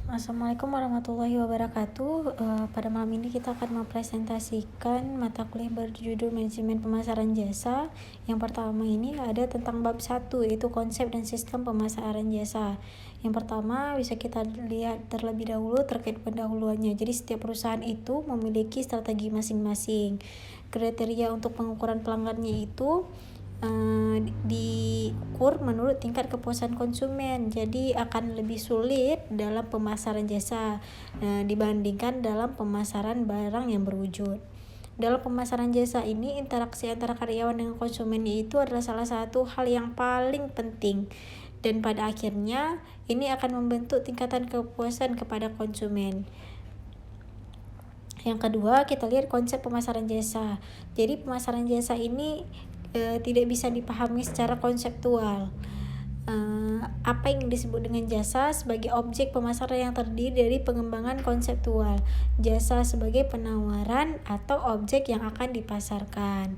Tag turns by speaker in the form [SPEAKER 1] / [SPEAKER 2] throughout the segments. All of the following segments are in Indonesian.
[SPEAKER 1] Assalamualaikum warahmatullahi wabarakatuh. Pada malam ini kita akan mempresentasikan mata kuliah berjudul Manajemen Pemasaran Jasa. Yang pertama ini ada tentang bab 1, yaitu konsep dan sistem pemasaran jasa. Yang pertama bisa kita lihat terlebih dahulu terkait pendahuluannya. Jadi setiap perusahaan itu memiliki strategi masing-masing. Kriteria untuk pengukuran pelanggannya itu diukur menurut tingkat kepuasan konsumen, jadi akan lebih sulit dalam pemasaran jasa dibandingkan dalam pemasaran barang yang berwujud. Dalam pemasaran jasa ini, interaksi antara karyawan dengan konsumen itu adalah salah satu hal yang paling penting, dan pada akhirnya ini akan membentuk tingkatan kepuasan kepada konsumen. Yang kedua, kita lihat konsep pemasaran jasa. Jadi pemasaran jasa ini tidak bisa dipahami secara konseptual. Apa yang disebut dengan jasa sebagai objek pemasaran yang terdiri dari pengembangan konseptual, jasa sebagai penawaran atau objek yang akan dipasarkan.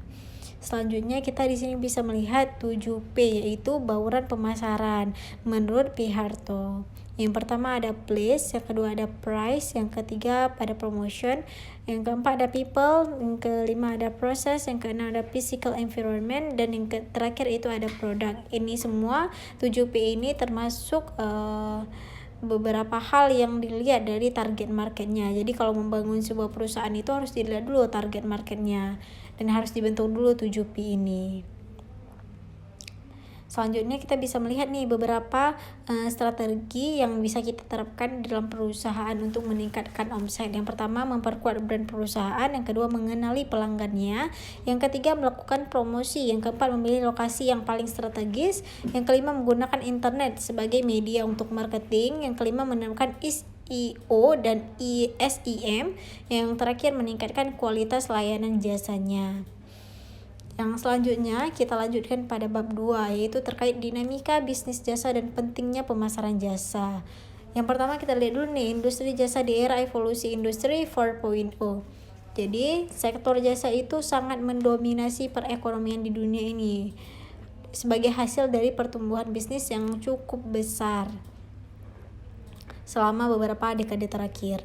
[SPEAKER 1] Selanjutnya kita di sini bisa melihat 7P, yaitu bauran pemasaran menurut P. Harto. Yang pertama ada place, yang kedua ada price, yang ketiga ada promotion, yang keempat ada people, yang kelima ada process, yang keenam ada physical environment, dan yang terakhir itu ada product. Ini semua 7P ini termasuk beberapa hal yang dilihat dari target marketnya. Jadi kalau membangun sebuah perusahaan itu harus dilihat dulu target marketnya, dan harus dibentuk dulu 7P ini. Selanjutnya kita bisa melihat nih beberapa strategi yang bisa kita terapkan dalam perusahaan untuk meningkatkan omset. Yang pertama, memperkuat brand perusahaan. Yang kedua, mengenali pelanggannya. Yang ketiga, melakukan promosi. Yang keempat, memilih lokasi yang paling strategis. Yang kelima, menggunakan internet sebagai media untuk marketing. Yang kelima, menerapkan SEO dan SEM. Yang terakhir, meningkatkan kualitas layanan jasanya. Yang selanjutnya kita lanjutkan pada bab 2, yaitu terkait dinamika bisnis jasa dan pentingnya pemasaran jasa. Yang pertama kita lihat dulu nih, industri jasa di era evolusi industri 4.0. Jadi sektor jasa itu sangat mendominasi perekonomian di dunia ini sebagai hasil dari pertumbuhan bisnis yang cukup besar selama beberapa dekade terakhir.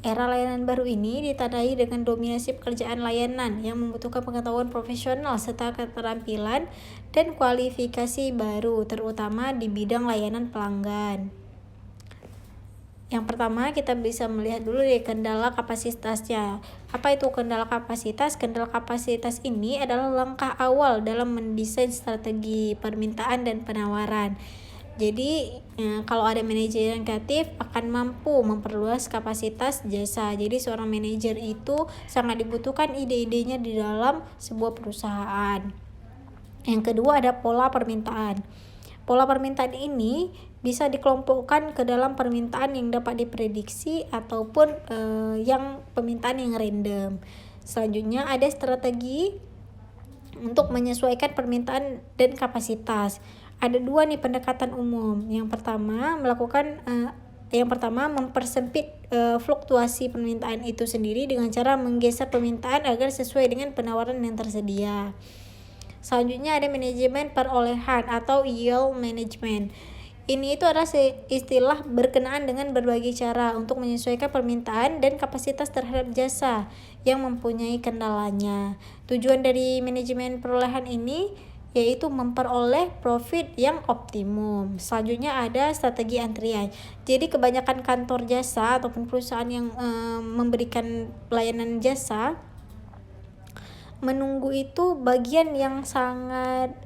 [SPEAKER 1] Era layanan baru ini ditandai dengan dominasi pekerjaan layanan yang membutuhkan pengetahuan profesional serta keterampilan dan kualifikasi baru, terutama di bidang layanan pelanggan. Yang pertama kita bisa melihat dulu di kendala kapasitasnya. Apa itu kendala kapasitas? Kendala kapasitas ini adalah langkah awal dalam mendesain strategi permintaan dan penawaran. Jadi kalau ada manajer yang kreatif akan mampu memperluas kapasitas jasa. Jadi seorang manajer itu sangat dibutuhkan ide-idenya di dalam sebuah perusahaan. Yang kedua ada pola permintaan. Pola permintaan ini bisa dikelompokkan ke dalam permintaan yang dapat diprediksi ataupun yang permintaan yang random. Selanjutnya ada strategi untuk menyesuaikan permintaan dan kapasitas. Ada dua nih pendekatan umum. Yang pertama mempersempit fluktuasi permintaan itu sendiri dengan cara menggeser permintaan agar sesuai dengan penawaran yang tersedia. Selanjutnya ada manajemen perolehan atau yield management. Ini itu adalah istilah berkenaan dengan berbagai cara untuk menyesuaikan permintaan dan kapasitas terhadap jasa yang mempunyai kendalanya. Tujuan dari manajemen perolehan ini yaitu memperoleh profit yang optimum. Selanjutnya ada strategi antrian. Jadi kebanyakan kantor jasa ataupun perusahaan yang memberikan pelayanan jasa menunggu itu bagian yang sangat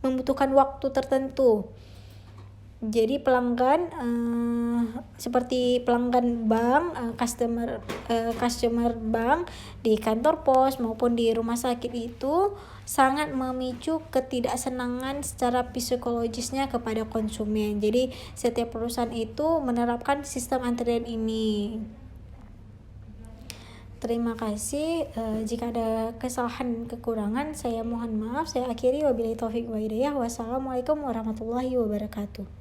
[SPEAKER 1] membutuhkan waktu tertentu. Jadi pelanggan seperti pelanggan bank, customer bank di kantor pos maupun di rumah sakit itu sangat memicu ketidaksenangan secara psikologisnya kepada konsumen. Jadi setiap perusahaan itu menerapkan sistem antrian ini. Terima kasih. Jika ada kesalahan kekurangan saya mohon maaf. Saya akhiri, wabillahi taufik wa hidayah. Wassalamualaikum warahmatullahi wabarakatuh.